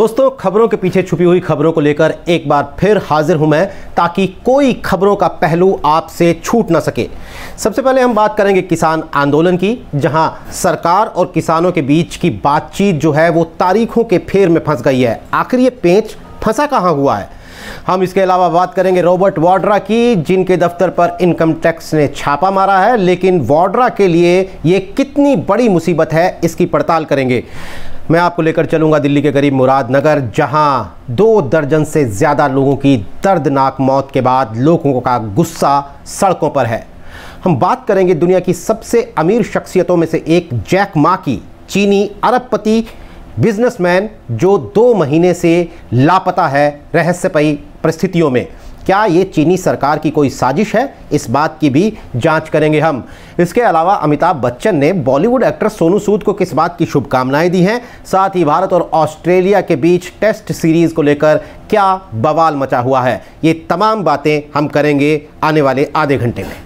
दोस्तों, खबरों के पीछे छुपी हुई खबरों को लेकर एक बार फिर हाजिर हूं मैं, ताकि कोई खबरों का पहलू आपसे छूट ना सके। सबसे पहले हम बात करेंगे किसान आंदोलन की, जहां सरकार और किसानों के बीच की बातचीत जो है वो तारीखों के फेर में फंस गई है। आखिर ये पेंच फंसा कहां हुआ है? हम इसके अलावा बात करेंगे रॉबर्ट वाड्रा की, जिनके दफ्तर पर इनकम टैक्स ने छापा मारा है, लेकिन वाड्रा के लिए ये कितनी बड़ी मुसीबत है इसकी पड़ताल करेंगे। मैं आपको लेकर चलूंगा दिल्ली के करीब मुरादनगर, जहां 2 दर्जन से ज़्यादा लोगों की दर्दनाक मौत के बाद लोगों का गुस्सा सड़कों पर है। हम बात करेंगे दुनिया की सबसे अमीर शख्सियतों में से एक जैक मा की, चीनी अरबपति बिजनेसमैन जो 2 महीने से लापता है रहस्यमयी परिस्थितियों में। क्या ये चीनी सरकार की कोई साजिश है? इस बात की भी जांच करेंगे हम। इसके अलावा अमिताभ बच्चन ने बॉलीवुड एक्टर सोनू सूद को किस बात की शुभकामनाएं दी हैं? साथ ही भारत और ऑस्ट्रेलिया के बीच टेस्ट सीरीज को लेकर क्या बवाल मचा हुआ है? ये तमाम बातें हम करेंगे आने वाले आधे घंटे में।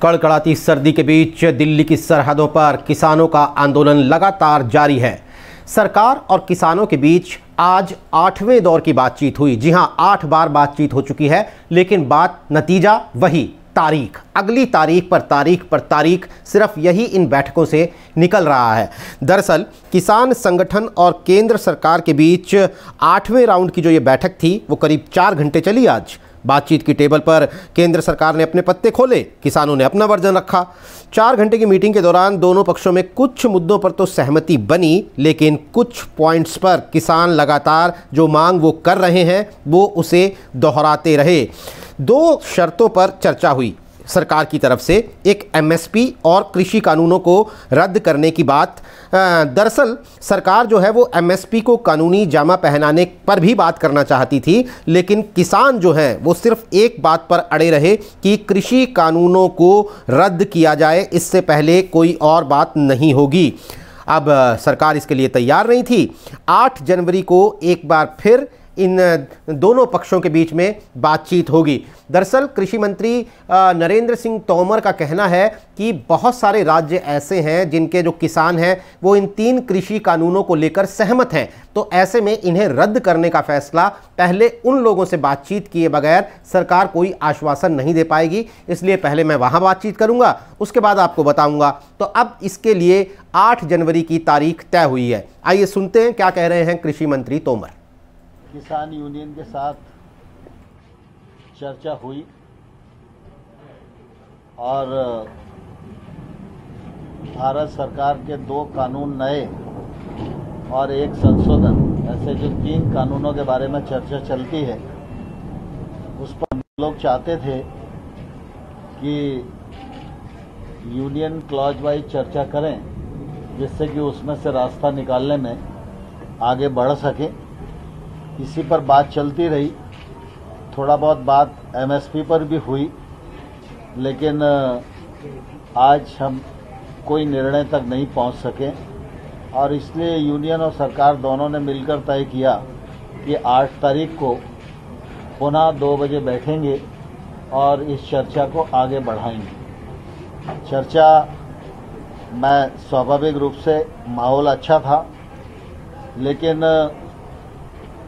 कड़कड़ाती सर्दी के बीच दिल्ली की सरहदों पर किसानों का आंदोलन लगातार जारी है। सरकार और किसानों के बीच आज 8वें दौर की बातचीत हुई। जी हां, 8 बार बातचीत हो चुकी है, लेकिन नतीजा वही, तारीख, अगली तारीख पर तारीख, सिर्फ यही इन बैठकों से निकल रहा है। दरअसल किसान संगठन और केंद्र सरकार के बीच 8वें राउंड की जो ये बैठक थी वो करीब 4 घंटे चली। आज बातचीत की टेबल पर केंद्र सरकार ने अपने पत्ते खोले, किसानों ने अपना वर्जन रखा। 4 घंटे की मीटिंग के दौरान दोनों पक्षों में कुछ मुद्दों पर तो सहमति बनी, लेकिन कुछ पॉइंट्स पर किसान लगातार जो मांग वो कर रहे हैं वो उसे दोहराते रहे। 2 शर्तों पर चर्चा हुई सरकार की तरफ से, एक एमएसपी और कृषि कानूनों को रद्द करने की बात। दरअसल सरकार जो है वो एमएसपी को कानूनी जामा पहनाने पर भी बात करना चाहती थी, लेकिन किसान जो हैं वो सिर्फ एक बात पर अड़े रहे कि कृषि कानूनों को रद्द किया जाए, इससे पहले कोई और बात नहीं होगी। अब सरकार इसके लिए तैयार नहीं थी। 8 जनवरी को एक बार फिर इन दोनों पक्षों के बीच में बातचीत होगी। दरअसल कृषि मंत्री नरेंद्र सिंह तोमर का कहना है कि बहुत सारे राज्य ऐसे हैं जिनके जो किसान हैं वो इन 3 कृषि कानूनों को लेकर सहमत हैं, तो ऐसे में इन्हें रद्द करने का फैसला पहले उन लोगों से बातचीत किए बगैर सरकार कोई आश्वासन नहीं दे पाएगी। इसलिए पहले मैं वहां बातचीत करूंगा, उसके बाद आपको बताऊंगा। तो अब इसके लिए 8 जनवरी की तारीख तय हुई है। आइए सुनते हैं क्या कह रहे हैं कृषि मंत्री तोमर। किसान यूनियन के साथ चर्चा हुई और भारत सरकार के 2 कानून नए और एक संशोधन, ऐसे जो 3 कानूनों के बारे में चर्चा चलती है, उस पर लोग चाहते थे कि यूनियन क्लॉज वाइज चर्चा करें, जिससे कि उसमें से रास्ता निकालने में आगे बढ़ सके। इसी पर बात चलती रही। थोड़ा बहुत बात एमएसपी पर भी हुई, लेकिन आज हम कोई निर्णय तक नहीं पहुंच सके और इसलिए यूनियन और सरकार दोनों ने मिलकर तय किया कि 8 तारीख को पुनः 2 बजे बैठेंगे और इस चर्चा को आगे बढ़ाएंगे। चर्चा में स्वाभाविक रूप से माहौल अच्छा था, लेकिन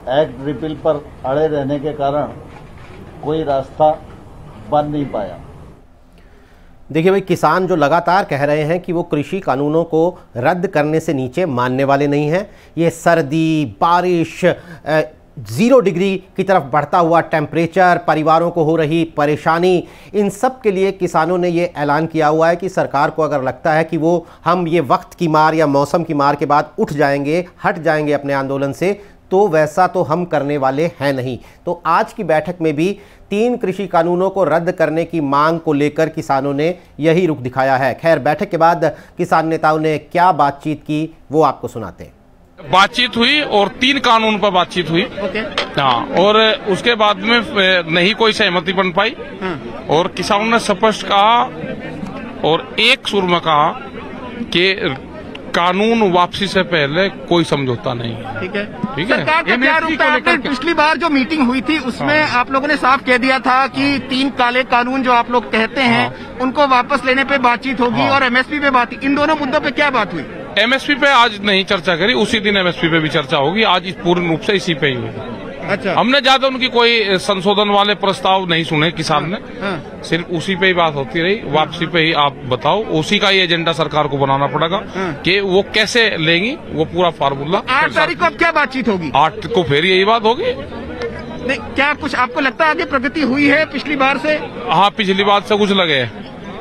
एक्ट रिपील पर अड़े रहने के कारण कोई रास्ता बन नहीं पाया। देखिए भाई, किसान जो लगातार कह रहे हैं कि वो कृषि कानूनों को रद्द करने से नीचे मानने वाले नहीं हैं। ये सर्दी, बारिश, 0 डिग्री की तरफ बढ़ता हुआ टेम्परेचर, परिवारों को हो रही परेशानी, इन सब के लिए किसानों ने ये ऐलान किया हुआ है कि सरकार को अगर लगता है कि वो हम ये वक्त की मार या मौसम की मार के बाद उठ जाएंगे, हट जाएंगे अपने आंदोलन से, तो वैसा तो हम करने वाले हैं नहीं। तो आज की बैठक में भी 3 कृषि कानूनों को रद्द करने की मांग को लेकर किसानों ने यही रुख दिखाया है। खैर, बैठक के बाद किसान नेताओं ने क्या बातचीत की वो आपको सुनाते हैं। बातचीत हुई और 3 कानून पर बातचीत हुई। ओके। हाँ, और उसके बाद में नहीं कोई सहमति बन पाई। और किसानों ने स्पष्ट कहा और एक सुर में कहा कि कानून वापसी से पहले कोई समझौता नहीं है। ठीक है, ठीक है। सरकार का क्या रुख है? आपने पिछली बार जो मीटिंग हुई थी उसमें आप लोगों ने साफ कह दिया था कि 3 काले कानून जो आप लोग कहते हैं उनको वापस लेने पे बातचीत होगी और एमएसपी पे बात। इन दोनों मुद्दों पे क्या बात हुई? एमएसपी पे आज नहीं चर्चा करी, उसी दिन एमएसपी पे भी चर्चा होगी। आज पूर्ण रूप से इसी पे ही होगी। अच्छा, हमने ज्यादा उनकी कोई संशोधन वाले प्रस्ताव नहीं सुने किसान ने। सिर्फ उसी पे ही बात होती रही। वापसी पे ही आप बताओ, उसी का ही एजेंडा सरकार को बनाना पड़ेगा कि वो कैसे लेंगी, वो पूरा फार्मूला। 8 तारीख को अब क्या बातचीत होगी? 8 को फिर यही बात होगी। नहीं, क्या कुछ आपको लगता है आगे प्रगति हुई है पिछली बार से? हाँ, पिछली बार से कुछ लगे।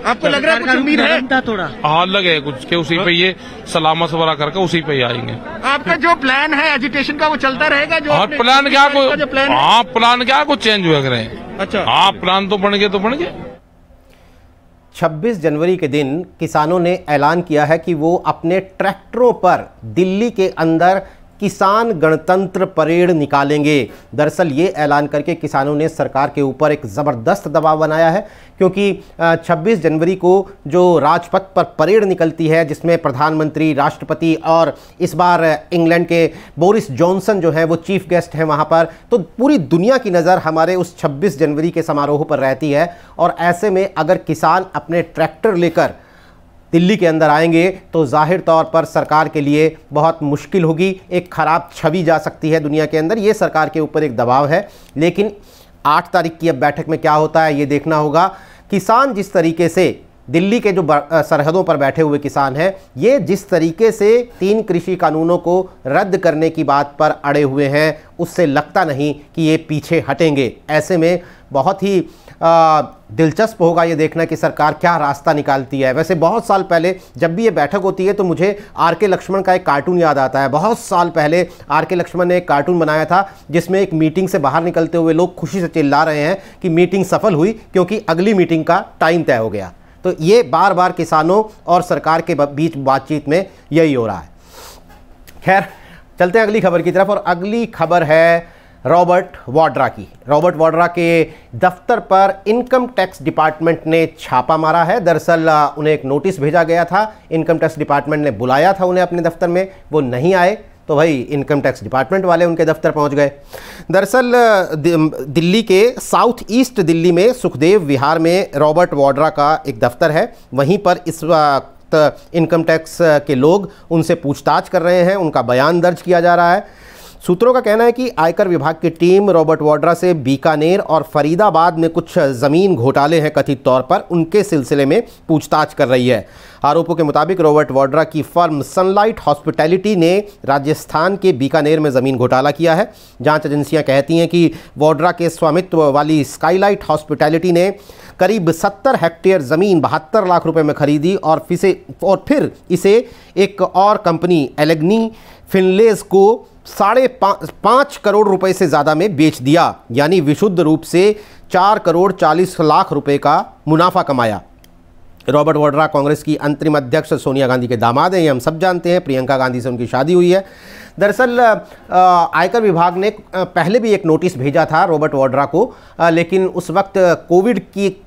आपको लग रहा है कुछ उम्मीद है? थोड़ा हाँ लगे कुछ के उसी पे ये सलामा सवरा करके उसी पे ही आएंगे। आपका जो प्लान है एजुटेशन का वो चलता रहेगा? जो हाँ, प्लान क्या कोई, हाँ प्लान क्या कुछ चेंज हुआ करें। अच्छा, हाँ प्लान तो बन गए। 26 जनवरी के दिन किसानों ने ऐलान किया है कि वो अपने ट्रैक्टरों पर दिल्ली के अंदर किसान गणतंत्र परेड निकालेंगे। दरअसल ये ऐलान करके किसानों ने सरकार के ऊपर एक ज़बरदस्त दबाव बनाया है, क्योंकि 26 जनवरी को जो राजपथ पर परेड निकलती है जिसमें प्रधानमंत्री, राष्ट्रपति और इस बार इंग्लैंड के बोरिस जॉनसन जो हैं वो चीफ गेस्ट हैं वहाँ पर, तो पूरी दुनिया की नज़र हमारे उस 26 जनवरी के समारोह पर रहती है। और ऐसे में अगर किसान अपने ट्रैक्टर लेकर दिल्ली के अंदर आएंगे तो जाहिर तौर पर सरकार के लिए बहुत मुश्किल होगी, एक ख़राब छवि जा सकती है दुनिया के अंदर। ये सरकार के ऊपर एक दबाव है। लेकिन 8 तारीख की अब बैठक में क्या होता है ये देखना होगा। किसान जिस तरीके से दिल्ली के जो सरहदों पर बैठे हुए किसान हैं, ये जिस तरीके से 3 कृषि कानूनों को रद्द करने की बात पर अड़े हुए हैं, उससे लगता नहीं कि ये पीछे हटेंगे। ऐसे में बहुत ही दिलचस्प होगा ये देखना कि सरकार क्या रास्ता निकालती है। वैसे बहुत साल पहले जब भी ये बैठक होती है तो मुझे आर.के. लक्ष्मण का एक कार्टून याद आता है। बहुत साल पहले आर.के. लक्ष्मण ने एक कार्टून बनाया था जिसमें एक मीटिंग से बाहर निकलते हुए लोग खुशी से चिल्ला रहे हैं कि मीटिंग सफल हुई क्योंकि अगली मीटिंग का टाइम तय हो गया। तो ये बार बार किसानों और सरकार के बीच बातचीत में यही हो रहा है। खैर, चलते हैं अगली खबर की तरफ। और अगली खबर है रॉबर्ट वाड्रा की। रॉबर्ट वाड्रा के दफ्तर पर इनकम टैक्स डिपार्टमेंट ने छापा मारा है। दरअसल उन्हें एक नोटिस भेजा गया था, इनकम टैक्स डिपार्टमेंट ने बुलाया था उन्हें अपने दफ्तर में, वो नहीं आए तो भाई इनकम टैक्स डिपार्टमेंट वाले उनके दफ्तर पहुंच गए। दरअसल दिल्ली के साउथ ईस्ट दिल्ली में सुखदेव विहार में रॉबर्ट वाड्रा का एक दफ्तर है। वहीं पर इस वक्त इनकम टैक्स के लोग उनसे पूछताछ कर रहे हैं, उनका बयान दर्ज किया जा रहा है। सूत्रों का कहना है कि आयकर विभाग की टीम रॉबर्ट वाड्रा से बीकानेर और फरीदाबाद में कुछ ज़मीन घोटाले हैं कथित तौर पर, उनके सिलसिले में पूछताछ कर रही है। आरोपों के मुताबिक रॉबर्ट वाड्रा की फर्म सनलाइट हॉस्पिटैलिटी ने राजस्थान के बीकानेर में ज़मीन घोटाला किया है। जांच एजेंसियां कहती हैं कि वाड्रा के स्वामित्व वाली स्काईलाइट हॉस्पिटैलिटी ने करीब 70 हेक्टेयर ज़मीन 72 लाख रुपए में खरीदी और फिर इसे एक और कंपनी एलेग्नी फिनलेज को 5.5 करोड़ रुपए से ज़्यादा में बेच दिया, यानी विशुद्ध रूप से 4 करोड़ 40 लाख रुपए का मुनाफा कमाया। रॉबर्ट वाड्रा कांग्रेस की अंतरिम अध्यक्ष सोनिया गांधी के दामाद हैं, ये हम सब जानते हैं। प्रियंका गांधी से उनकी शादी हुई है। दरअसल आयकर विभाग ने पहले भी एक नोटिस भेजा था रॉबर्ट वाड्रा को, लेकिन उस वक्त कोविड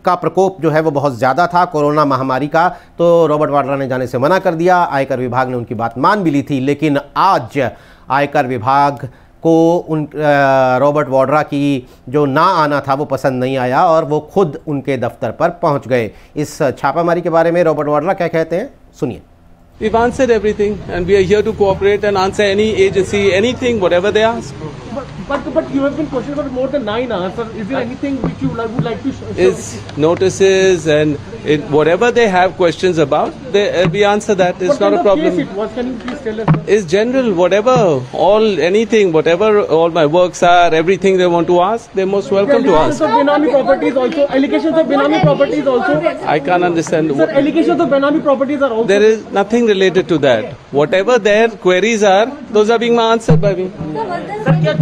का प्रकोप जो है वो बहुत ज़्यादा था, कोरोना महामारी का, तो रॉबर्ट वाड्रा ने जाने से मना कर दिया। आयकर विभाग ने उनकी बात मान भी ली थी, लेकिन आज आयकर विभाग को रॉबर्ट वाड्रा की जो ना आना था वो पसंद नहीं आया और वो खुद उनके दफ्तर पर पहुंच गए। इस छापामारी के बारे में रॉबर्ट वाड्रा क्या कहते हैं, सुनिए। We've answered everything and we are here to cooperate and answer any agency, anything, whatever they ask. But you have been questioned for more than 9 hours. Sir, is there anything which you would like to show? It's notices and whatever they have questions about, we answer that. It's not a problem. What can you please tell us? It's general, whatever, anything, whatever all my works are, everything they want to ask, they're most welcome to ask. Of Benami properties also, allegations of Benami properties also. I can't understand. Sir, allegations of Benami properties are also. There is nothing related to that. Whatever their queries are, those are being answered by me. Sir, क्या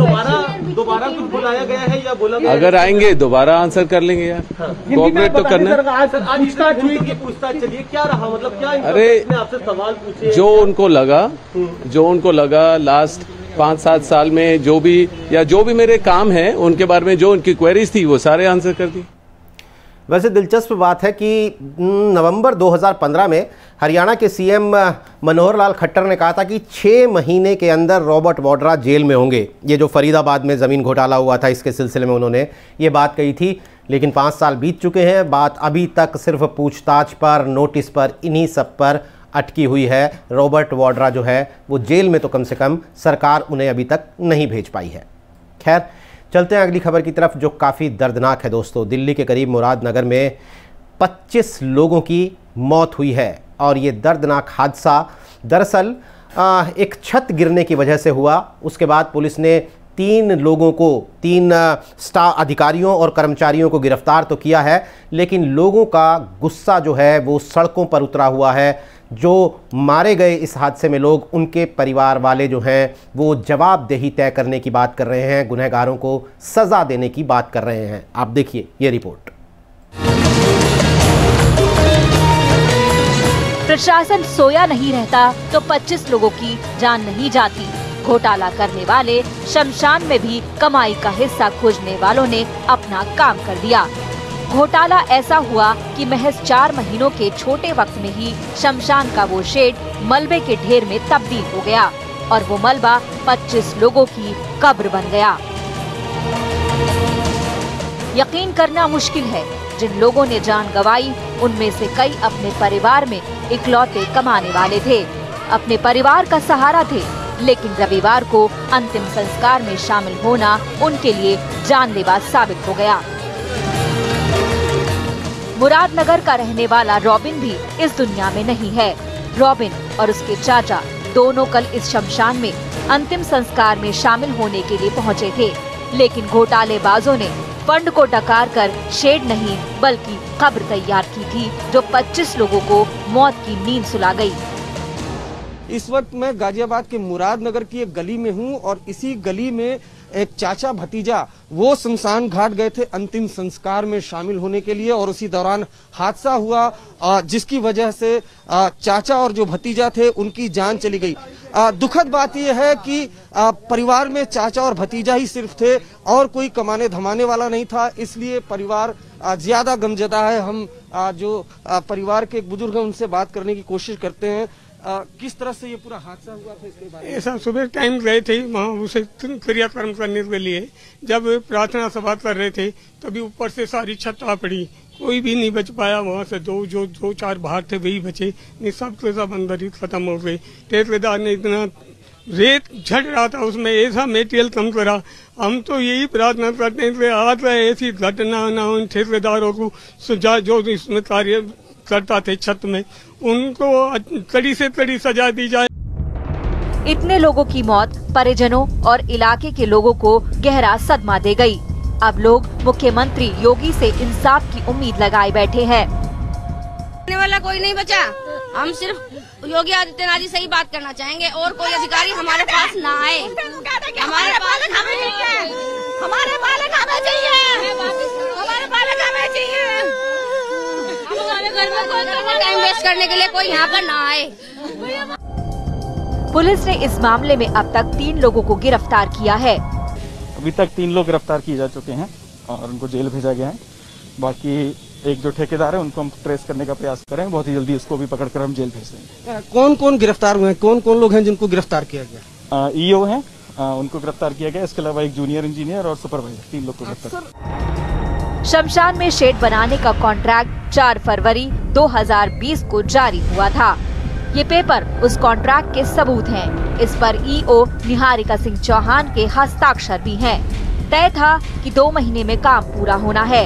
दोबारा कुछ बुलाया गया है या बोला गया? अगर आएंगे दोबारा आंसर कर लेंगे यार, कोऑपरेट तो करना है। आज पूछताछ हुई कि पूछताछ चलिए, क्या रहा, मतलब क्या अरे आपसे सवाल पूछे? जो उनको लगा लास्ट 5-7 साल में जो भी मेरे काम है उनके बारे में जो उनकी क्वेरीज थी वो सारे आंसर कर दी। वैसे दिलचस्प बात है कि नवंबर 2015 में हरियाणा के सीएम मनोहर लाल खट्टर ने कहा था कि 6 महीने के अंदर रॉबर्ट वाड्रा जेल में होंगे। ये जो फरीदाबाद में ज़मीन घोटाला हुआ था इसके सिलसिले में उन्होंने ये बात कही थी, लेकिन 5 साल बीत चुके हैं, बात अभी तक सिर्फ पूछताछ पर, नोटिस पर, इन्हीं सब पर अटकी हुई है। रॉबर्ट वाड्रा जो है वो जेल में तो कम से कम सरकार उन्हें अभी तक नहीं भेज पाई है। खैर, चलते हैं अगली खबर की तरफ जो काफ़ी दर्दनाक है दोस्तों। दिल्ली के करीब मुरादनगर में 25 लोगों की मौत हुई है और ये दर्दनाक हादसा दरअसल एक छत गिरने की वजह से हुआ। उसके बाद पुलिस ने 3 लोगों को, 3 स्टाफ अधिकारियों और कर्मचारियों को गिरफ्तार तो किया है, लेकिन लोगों का गुस्सा जो है वो सड़कों पर उतरा हुआ है। जो मारे गए इस हादसे में लोग, उनके परिवार वाले जो हैं वो जवाबदेही तय करने की बात कर रहे हैं, गुनहगारों को सज़ा देने की बात कर रहे हैं। आप देखिए ये रिपोर्ट। प्रशासन सोया नहीं रहता तो 25 लोगों की जान नहीं जाती। घोटाला करने वाले शमशान में भी कमाई का हिस्सा खोजने वालों ने अपना काम कर दिया। घोटाला ऐसा हुआ कि महज 4 महीनों के छोटे वक्त में ही शमशान का वो शेड मलबे के ढेर में तब्दील हो गया और वो मलबा 25 लोगों की कब्र बन गया। यकीन करना मुश्किल है, जिन लोगों ने जान गंवाई उनमें से कई अपने परिवार में इकलौते कमाने वाले थे, अपने परिवार का सहारा थे, लेकिन रविवार को अंतिम संस्कार में शामिल होना उनके लिए जानलेवा साबित हो गया। मुरादनगर का रहने वाला रॉबिन भी इस दुनिया में नहीं है। रॉबिन और उसके चाचा दोनों कल इस शमशान में अंतिम संस्कार में शामिल होने के लिए पहुंचे थे, लेकिन घोटालेबाजों ने फंड को डकार कर शेड नहीं बल्कि कब्र तैयार की थी, जो 25 लोगों को मौत की नींद सुला गई। इस वक्त मैं गाजियाबाद के मुरादनगर की एक गली में हूं और इसी गली में एक चाचा भतीजा वो शमशान घाट गए थे अंतिम संस्कार में शामिल होने के लिए और उसी दौरान हादसा हुआ जिसकी वजह से चाचा और जो भतीजा थे उनकी जान चली गई। दुखद बात यह है कि परिवार में चाचा और भतीजा ही सिर्फ थे और कोई कमाने धमाने वाला नहीं था, इसलिए परिवार ज्यादा गमजदा है। हम जो परिवार के एक बुजुर्ग हैं उनसे बात करने की कोशिश करते हैं। किस तरह से ये पूरा हादसा हुआ था इसके बारे में? ऐसा सुबह टाइम गए थे वहाँ उसे क्रियाक्रम करने के लिए, जब प्रार्थना सभा कर रहे थे तभी ऊपर से सारी छत आ पड़ी, कोई भी नहीं बच पाया। वहाँ से दो चार बाहर थे वही बचे, नहीं सब के सब अंदर ही खत्म हो गए। ठेकेदार ने इतना रेत झड़ रहा था उसमें ऐसा मेटेरियल कम करा। हम तो यही प्रार्थना करते हैं कि आज ऐसी घटना न हो, ठेकेदारों को सुझाव जो इसमें कार्य करता थे छत में उनको कड़ी से कड़ी सजा दी जाए। इतने लोगों की मौत परिजनों और इलाके के लोगों को गहरा सदमा दे गई। अब लोग मुख्यमंत्री योगी से इंसाफ की उम्मीद लगाए बैठे हैं। वाला कोई नहीं बचा, हम सिर्फ योगी आदित्यनाथ जी से ही बात करना चाहेंगे और कोई अधिकारी हमारे पास ना आए। हमारे बालक हमें चाहिए, हमारे बालक हमें चाहिए, हमारे बालक हमें चाहिए। हमारे घर में कोई टाइम वेस्ट करने के लिए कोई यहाँ पर ना आए। पुलिस ने इस मामले में अब तक 3 लोगों को गिरफ्तार किया है। अभी तक 3 लोग गिरफ्तार किए जा चुके हैं और उनको जेल भेजा गया है। बाकी एक जो ठेकेदार है उनको हम ट्रेस करने का प्रयास करें, बहुत ही जल्दी उसको भी पकड़कर हम जेल भेज देंगे। कौन कौन गिरफ्तार हुए हैं, कौन कौन लोग हैं जिनको गिरफ्तार किया गया? ईओ हैं, उनको गिरफ्तार किया गया। इसके अलावा एक जूनियर इंजीनियर और सुपरवाइजर, 3 लोग को गिरफ्तार। शमशान में शेड बनाने का कॉन्ट्रैक्ट 4 फरवरी 2020 को जारी हुआ था। ये पेपर उस कॉन्ट्रैक्ट के सबूत हैं। इस पर ईओ निहारिका सिंह चौहान के हस्ताक्षर भी हैं। तय था कि 2 महीने में काम पूरा होना है,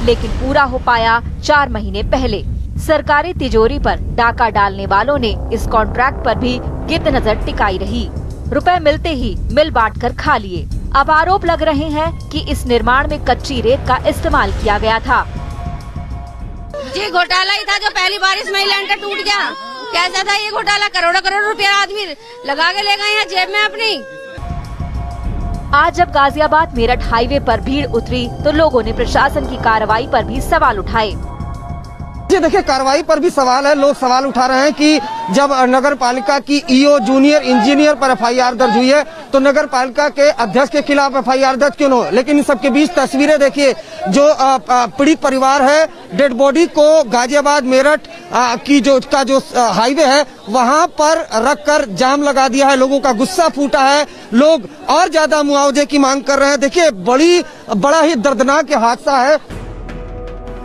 लेकिन पूरा हो पाया 4 महीने पहले। सरकारी तिजोरी पर डाका डालने वालों ने इस कॉन्ट्रैक्ट पर भी गिद्ध नजर टिकाई रही। रुपए मिलते ही मिल बांटकर खा लिए। अब आरोप लग रहे हैं कि इस निर्माण में कच्ची रेत का इस्तेमाल किया गया था। ये घोटाला ही था जो पहली बारिश में ही लेंटर टूट गया। कैसा था ये घोटाला? करोड़ों करोड़ रुपया आदमी लगा के ले गए हैं जेब में अपनी। आज जब गाजियाबाद मेरठ हाईवे पर भीड़ उतरी तो लोगों ने प्रशासन की कार्रवाई पर भी सवाल उठाए। पीछे देखिए कार्रवाई पर भी सवाल है। लोग सवाल उठा रहे हैं कि जब नगर पालिका की ईओ जूनियर इंजीनियर पर एफआईआर दर्ज हुई है तो नगर पालिका के अध्यक्ष के खिलाफ एफआईआर दर्ज क्यों न हो। लेकिन इन सबके बीच तस्वीरें देखिए, जो पीड़ित परिवार है डेड बॉडी को गाजियाबाद मेरठ की जो हाईवे है वहां पर रखकर जाम लगा दिया है। लोगों का गुस्सा फूटा है, लोग और ज्यादा मुआवजे की मांग कर रहे हैं। देखिए बड़ा ही दर्दनाक हादसा है।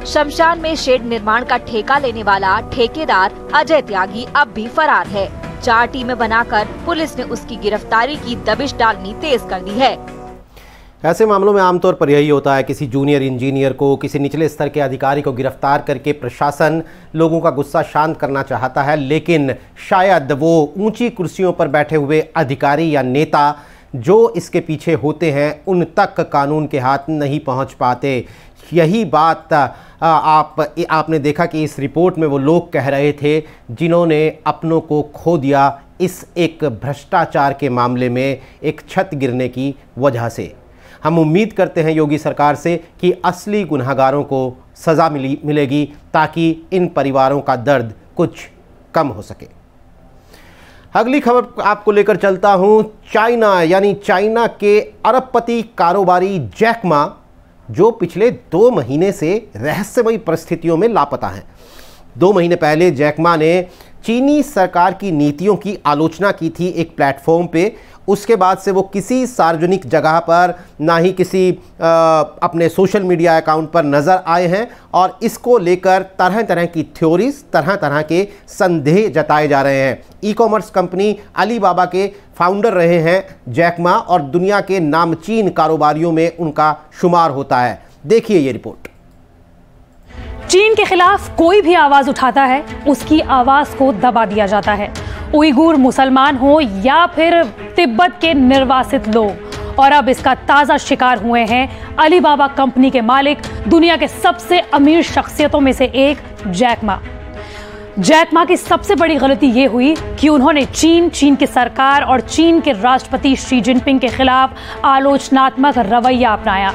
शमशान में शेड निर्माण का ठेका लेने वाला ठेकेदार अजय त्यागी अब भी फरार है। 4 टीमें बनाकर पुलिस ने उसकी गिरफ्तारी की दबिश डालनी तेज कर दी है। ऐसे मामलों में आमतौर पर यही होता है, किसी junior इंजीनियर को, किसी निचले स्तर के अधिकारी को गिरफ्तार करके प्रशासन लोगों का गुस्सा शांत करना चाहता है, लेकिन शायद वो ऊंची कुर्सियों पर बैठे हुए अधिकारी या नेता जो इसके पीछे होते हैं उन तक कानून के हाथ नहीं पहुंच पाते। यही बात आपने देखा कि इस रिपोर्ट में वो लोग कह रहे थे जिन्होंने अपनों को खो दिया इस एक भ्रष्टाचार के मामले में, एक छत गिरने की वजह से। हम उम्मीद करते हैं योगी सरकार से कि असली गुनहगारों को सज़ा मिलेगी ताकि इन परिवारों का दर्द कुछ कम हो सके। अगली खबर आपको लेकर चलता हूं। चाइना यानी चाइना के अरबपति कारोबारी जैक मा, जो पिछले 2 महीने से रहस्यमयी परिस्थितियों में लापता हैं। 2 महीने पहले जैक मा ने चीनी सरकार की नीतियों की आलोचना की थी एक प्लेटफॉर्म पे। उसके बाद से वो किसी सार्वजनिक जगह पर ना ही किसी अपने सोशल मीडिया अकाउंट पर नज़र आए हैं और इसको लेकर तरह तरह की थ्योरीज, तरह तरह के संदेह जताए जा रहे हैं। ई-कॉमर्स कंपनी अलीबाबा के फाउंडर रहे हैं जैक मा और दुनिया के नामचीन कारोबारियों में उनका शुमार होता है। देखिए ये रिपोर्ट। चीन के खिलाफ कोई भी आवाज उठाता है उसकी आवाज को दबा दिया जाता है, उइगुर मुसलमान हो या फिर तिब्बत के निर्वासित लोग। और अब इसका ताजा शिकार हुए हैं अलीबाबा कंपनी के मालिक, दुनिया के सबसे अमीर शख्सियतों में से एक जैक मा। जैक मा की सबसे बड़ी गलती ये हुई कि उन्होंने चीन की सरकार और चीन के राष्ट्रपति शी जिनपिंग के खिलाफ आलोचनात्मक रवैया अपनाया।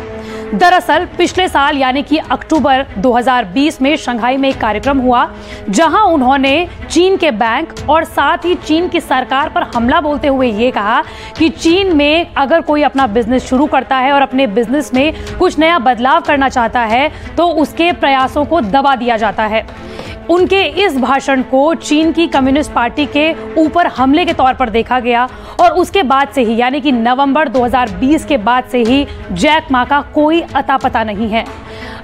दरअसल पिछले साल यानी कि अक्टूबर 2020 में शंघाई में एक कार्यक्रम हुआ जहां उन्होंने चीन के बैंक और साथ ही चीन की सरकार पर हमला बोलते हुए ये कहा कि चीन में अगर कोई अपना बिजनेस शुरू करता है और अपने बिजनेस में कुछ नया बदलाव करना चाहता है तो उसके प्रयासों को दबा दिया जाता है। उनके इस भाषण को चीन की कम्युनिस्ट पार्टी के ऊपर हमले के तौर पर देखा गया और उसके बाद से ही यानी कि नवंबर 2020 के बाद से ही जैक मा का कोई अता पता नहीं है।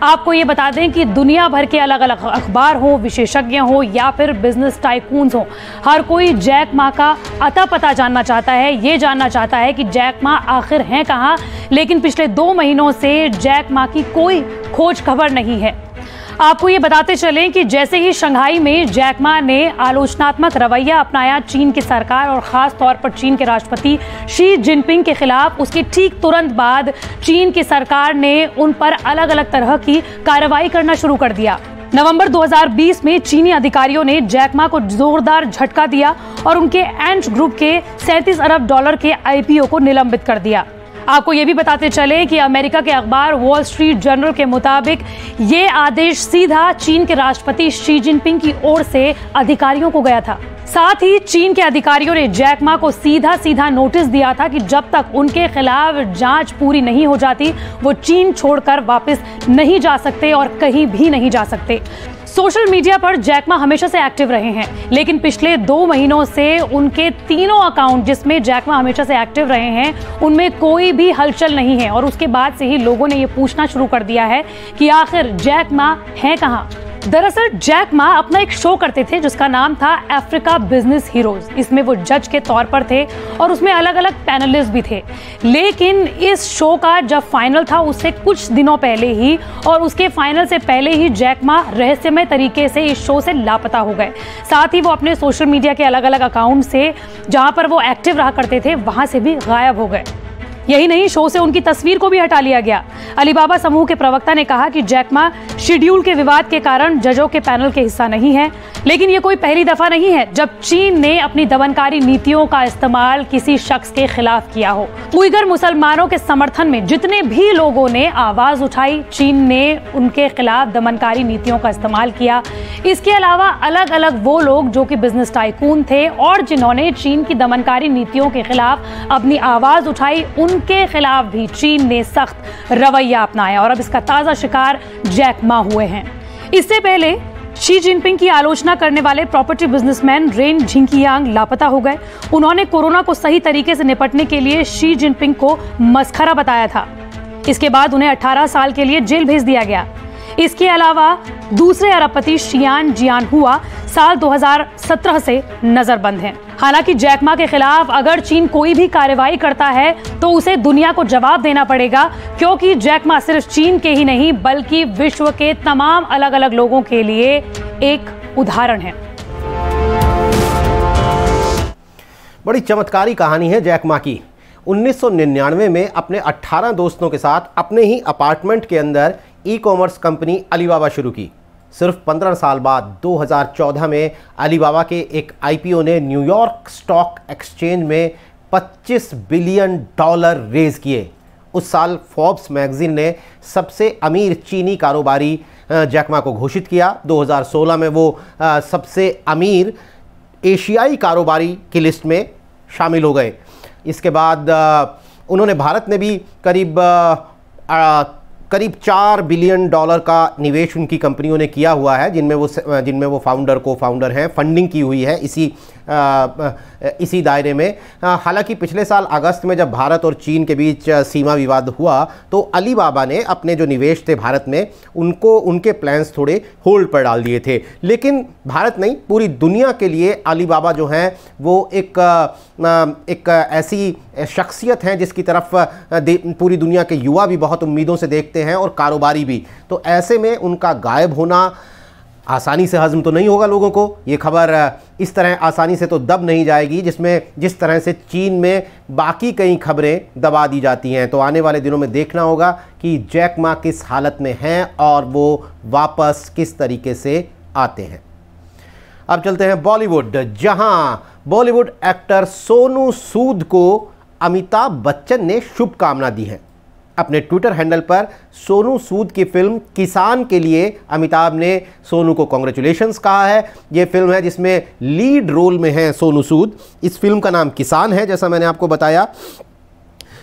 आपको ये बता दें कि दुनिया भर के अलग अलग अखबार हो, विशेषज्ञ हो या फिर बिजनेस टाइकून्स हो, हर कोई जैक मा का अता पता जानना चाहता है। ये जानना चाहता है कि जैक मा आखिर हैं कहाँ, लेकिन पिछले 2 महीनों से जैक मा की कोई खोज खबर नहीं है। आपको ये बताते चलें कि जैसे ही शंघाई में जैक मा ने आलोचनात्मक रवैया अपनाया चीन की सरकार और खास तौर पर चीन के राष्ट्रपति शी जिनपिंग के खिलाफ, उसके ठीक तुरंत बाद चीन की सरकार ने उन पर अलग अलग तरह की कार्रवाई करना शुरू कर दिया। नवंबर 2020 में चीनी अधिकारियों ने जैक मा को जोरदार झटका दिया और उनके एंट ग्रुप के $37 अरब के IPO को निलंबित कर दिया। आपको ये भी बताते चले कि अमेरिका के अखबार वॉल स्ट्रीट जर्नल के मुताबिक ये आदेश सीधा चीन के राष्ट्रपति शी जिनपिंग की ओर से अधिकारियों को गया था। साथ ही चीन के अधिकारियों ने जैक मा को सीधा नोटिस दिया था कि जब तक उनके खिलाफ जांच पूरी नहीं हो जाती वो चीन छोड़कर वापस नहीं जा सकते और कहीं भी नहीं जा सकते। सोशल मीडिया पर जैक मा हमेशा से एक्टिव रहे हैं, लेकिन पिछले 2 महीनों से उनके तीनों अकाउंट जिसमें जैक मा हमेशा से एक्टिव रहे हैं उनमें कोई भी हलचल नहीं है और उसके बाद से ही लोगों ने ये पूछना शुरू कर दिया है कि आखिर जैक मा है कहाँ। दरअसल जैक मा अपना एक शो करते थे जिसका नाम था अफ्रीका बिजनेस हीरोज। इसमें वो जज के तौर पर थे और उसमें अलग अलग पैनलिस्ट भी थे। लेकिन इस शो का जब फाइनल था उससे कुछ दिनों पहले ही और उसके फाइनल से पहले ही जैक मा रहस्यमय तरीके से इस शो से लापता हो गए। साथ ही वो अपने सोशल मीडिया के अलग अलग अकाउंट से जहां पर वो एक्टिव रहा करते थे वहां से भी गायब हो गए। यही नहीं, शो से उनकी तस्वीर को भी हटा लिया गया। अलीबाबा समूह के प्रवक्ता ने कहा कि जैक मा शेड्यूल के विवाद के कारण जजों के पैनल के हिस्सा नहीं है, लेकिन ये कोई पहली दफा नहीं है जब चीन ने अपनी दमनकारी नीतियों का इस्तेमाल किसी शख्स के खिलाफ किया हो। उइगर मुसलमानों के समर्थन में जितने भी लोगों ने आवाज उठाई, चीन ने उनके खिलाफ दमनकारी नीतियों का इस्तेमाल किया। इसके अलावा अलग अलग वो लोग जो कि बिजनेस टाइकून थे और जिन्होंने चीन की दमनकारी नीतियों के खिलाफ अपनी आवाज उठाई, उनके खिलाफ भी चीन ने सख्त रवैया अपनाया और अब इसका ताजा शिकार जैक मा हुए हैं। इससे पहले शी जिनपिंग की आलोचना करने वाले प्रॉपर्टी बिजनेसमैन रेन झिंकियांग लापता हो गए। उन्होंने कोरोना को सही तरीके से निपटने के लिए शी जिनपिंग को मस्खरा बताया था। इसके बाद उन्हें 18 साल के लिए जेल भेज दिया गया। इसके अलावा दूसरे अरबपति शियान जियान हुआ साल 2017 से नजरबंद हैं। हालांकि जैक मा के खिलाफ अगर चीन कोई भी कार्रवाई करता है तो उसे दुनिया को जवाब देना पड़ेगा, क्योंकि जैक मा सिर्फ चीन के ही नहीं बल्कि विश्व के तमाम अलग अलग लोगों के लिए एक उदाहरण है। बड़ी चमत्कारी कहानी है जैक मा की। 1999 में अपने 18 दोस्तों के साथ अपने ही अपार्टमेंट के अंदर ई-कॉमर्स कंपनी अलीबाबा शुरू की। सिर्फ 15 साल बाद 2014 में अलीबाबा के एक आईपीओ ने न्यूयॉर्क स्टॉक एक्सचेंज में $25 बिलियन रेज किए। उस साल फोर्ब्स मैगजीन ने सबसे अमीर चीनी कारोबारी जैक मा को घोषित किया। 2016 में वो सबसे अमीर एशियाई कारोबारी की लिस्ट में शामिल हो गए। इसके बाद उन्होंने भारत में भी करीब $4 बिलियन का निवेश उनकी कंपनियों ने किया हुआ है, जिनमें वो को फाउंडर हैं, फंडिंग की हुई है इसी दायरे में। हालांकि पिछले साल अगस्त में जब भारत और चीन के बीच सीमा विवाद हुआ तो अलीबाबा ने अपने जो निवेश थे भारत में उनके प्लान्स थोड़े होल्ड पर डाल दिए थे। लेकिन भारत नहीं, पूरी दुनिया के लिए अलीबाबा जो हैं वो एक ऐसी शख्सियत हैं जिसकी तरफ पूरी दुनिया के युवा भी बहुत उम्मीदों से देखते हैं और कारोबारी भी। तो ऐसे में उनका गायब होना आसानी से हजम तो नहीं होगा लोगों को। ये खबर इस तरह आसानी से तो दब नहीं जाएगी जिस तरह से चीन में बाकी कई खबरें दबा दी जाती हैं। तो आने वाले दिनों में देखना होगा कि जैक मा किस हालत में हैं और वो वापस किस तरीके से आते हैं। अब चलते हैं बॉलीवुड, जहां बॉलीवुड एक्टर सोनू सूद को अमिताभ बच्चन ने शुभकामना दी है। अपने ट्विटर हैंडल पर सोनू सूद की फिल्म किसान के लिए अमिताभ ने सोनू को कांग्रेचुलेशंस कहा है। यह फिल्म है जिसमें लीड रोल में है सोनू सूद। इस फिल्म का नाम किसान है, जैसा मैंने आपको बताया।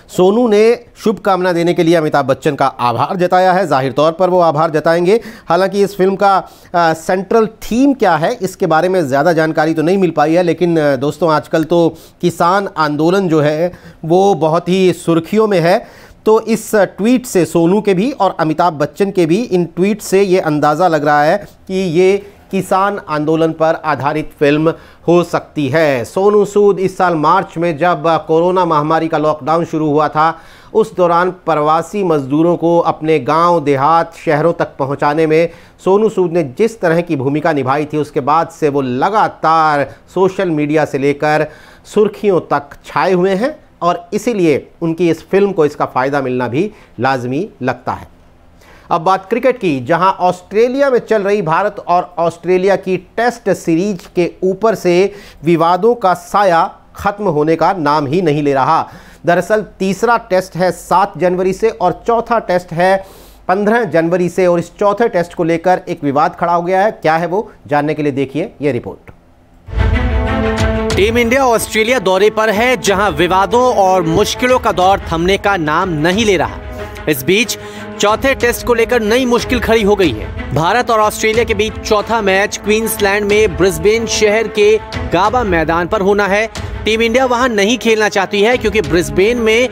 सोनू ने शुभकामना देने के लिए अमिताभ बच्चन का आभार जताया है। जाहिर तौर पर वो आभार जताएंगे। हालांकि इस फिल्म का सेंट्रल थीम क्या है इसके बारे में ज़्यादा जानकारी तो नहीं मिल पाई है, लेकिन दोस्तों आजकल तो किसान आंदोलन जो है वो बहुत ही सुर्खियों में है। तो इस ट्वीट से सोनू के भी और अमिताभ बच्चन के भी इन ट्वीट से ये अंदाज़ा लग रहा है कि ये किसान आंदोलन पर आधारित फिल्म हो सकती है। सोनू सूद इस साल मार्च में जब कोरोना महामारी का लॉकडाउन शुरू हुआ था, उस दौरान प्रवासी मजदूरों को अपने गांव, देहात, शहरों तक पहुंचाने में सोनू सूद ने जिस तरह की भूमिका निभाई थी, उसके बाद से वो लगातार सोशल मीडिया से लेकर सुर्खियों तक छाए हुए हैं और इसीलिए उनकी इस फिल्म को इसका फ़ायदा मिलना भी लाजमी लगता है। अब बात क्रिकेट की, जहां ऑस्ट्रेलिया में चल रही भारत और ऑस्ट्रेलिया की टेस्ट सीरीज के ऊपर से विवादों का साया खत्म होने का नाम ही नहीं ले रहा। दरअसल तीसरा टेस्ट है 7 जनवरी से और चौथा टेस्ट है 15 जनवरी से और इस चौथे टेस्ट को लेकर एक विवाद खड़ा हो गया है। क्या है वो, जानने के लिए देखिए ये रिपोर्ट। टीम इंडिया ऑस्ट्रेलिया दौरे पर है, जहां विवादों और मुश्किलों का दौर थमने का नाम नहीं ले रहा। इस बीच चौथे टेस्ट को लेकर नई मुश्किल खड़ी हो गई है। भारत और ऑस्ट्रेलिया के बीच चौथा मैच क्वींसलैंड में ब्रिस्बेन शहर के गाबा मैदान पर होना है। टीम इंडिया वहां नहीं खेलना चाहती है क्योंकि ब्रिस्बेन में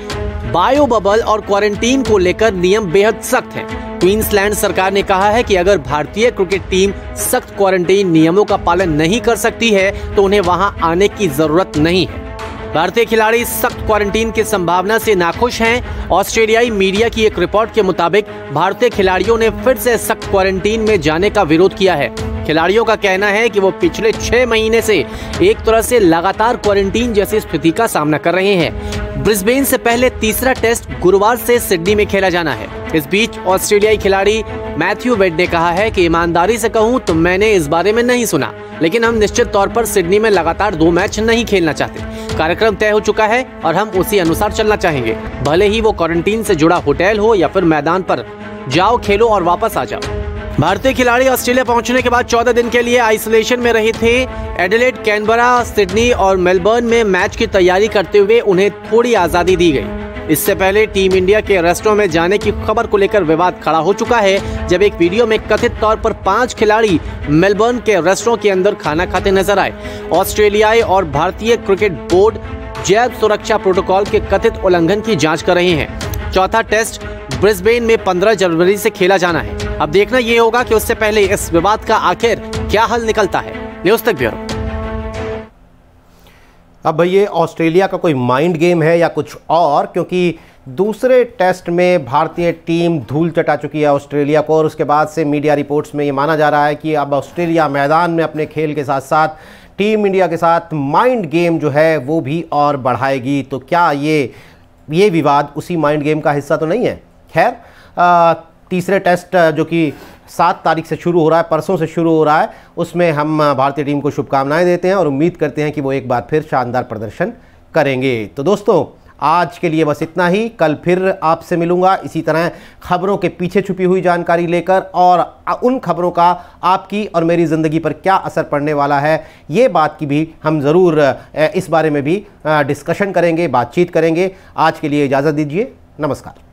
बायो बबल और क्वारंटीन को लेकर नियम बेहद सख्त हैं। क्वींसलैंड सरकार ने कहा है कि अगर भारतीय क्रिकेट टीम सख्त क्वारंटीन नियमों का पालन नहीं कर सकती है तो उन्हें वहां आने की जरूरत नहीं है। भारतीय खिलाड़ी सख्त क्वारंटीन की संभावना से नाखुश हैं। ऑस्ट्रेलियाई मीडिया की एक रिपोर्ट के मुताबिक भारतीय खिलाड़ियों ने फिर से सख्त क्वारंटीन में जाने का विरोध किया है। खिलाड़ियों का कहना है कि वो पिछले 6 महीने से एक तरह से लगातार क्वारंटीन जैसी स्थिति का सामना कर रहे हैं। ब्रिस्बेन से पहले तीसरा टेस्ट गुरुवार से सिडनी में खेला जाना है। इस बीच ऑस्ट्रेलियाई खिलाड़ी मैथ्यू वेड ने कहा है कि ईमानदारी से कहूं तो मैंने इस बारे में नहीं सुना, लेकिन हम निश्चित तौर पर सिडनी में लगातार 2 मैच नहीं खेलना चाहते। कार्यक्रम तय हो चुका है और हम उसी अनुसार चलना चाहेंगे, भले ही वो क्वारंटीन से जुड़ा होटल हो या फिर मैदान पर जाओ, खेलो और वापस आ जाओ। भारतीय खिलाड़ी ऑस्ट्रेलिया पहुंचने के बाद 14 दिन के लिए आइसोलेशन में रहे थे। एडिलेड, कैनबरा, सिडनी और मेलबर्न में मैच की तैयारी करते हुए उन्हें थोड़ी आजादी दी गई। इससे पहले टीम इंडिया के रेस्टोरेंट में जाने की खबर को लेकर विवाद खड़ा हो चुका है, जब एक वीडियो में कथित तौर पर 5 खिलाड़ी मेलबर्न के रेस्टोरेंट के अंदर खाना खाते नजर आए। ऑस्ट्रेलियाई और भारतीय क्रिकेट बोर्ड जैव सुरक्षा प्रोटोकॉल के कथित उल्लंघन की जांच कर रहे हैं। चौथा टेस्ट ब्रिस्बेन में 15 जनवरी से खेला जाना है। अब देखना यह होगा कि उससे पहले इस विवाद का आखिर क्या हल निकलता है। न्यूज़ तक ब्यूरो। अब ये ऑस्ट्रेलिया का कोई माइंड गेम है या कुछ और, क्योंकि दूसरे टेस्ट में भारतीय टीम धूल चटा चुकी है ऑस्ट्रेलिया को, और उसके बाद से मीडिया रिपोर्ट्स में ये माना जा रहा है कि अब ऑस्ट्रेलिया मैदान में अपने खेल के साथ साथ टीम इंडिया के साथ माइंड गेम जो है वो भी और बढ़ाएगी। तो क्या ये विवाद उसी माइंड गेम का हिस्सा तो नहीं है? खैर, तीसरे टेस्ट जो कि 7 तारीख से शुरू हो रहा है, परसों से शुरू हो रहा है, उसमें हम भारतीय टीम को शुभकामनाएं देते हैं और उम्मीद करते हैं कि वो एक बार फिर शानदार प्रदर्शन करेंगे। तो दोस्तों, आज के लिए बस इतना ही। कल फिर आपसे मिलूंगा इसी तरह खबरों के पीछे छुपी हुई जानकारी लेकर, और उन खबरों का आपकी और मेरी ज़िंदगी पर क्या असर पड़ने वाला है, ये बात की भी हम ज़रूर इस बारे में भी डिस्कशन करेंगे, बातचीत करेंगे। आज के लिए इजाज़त दीजिए। नमस्कार।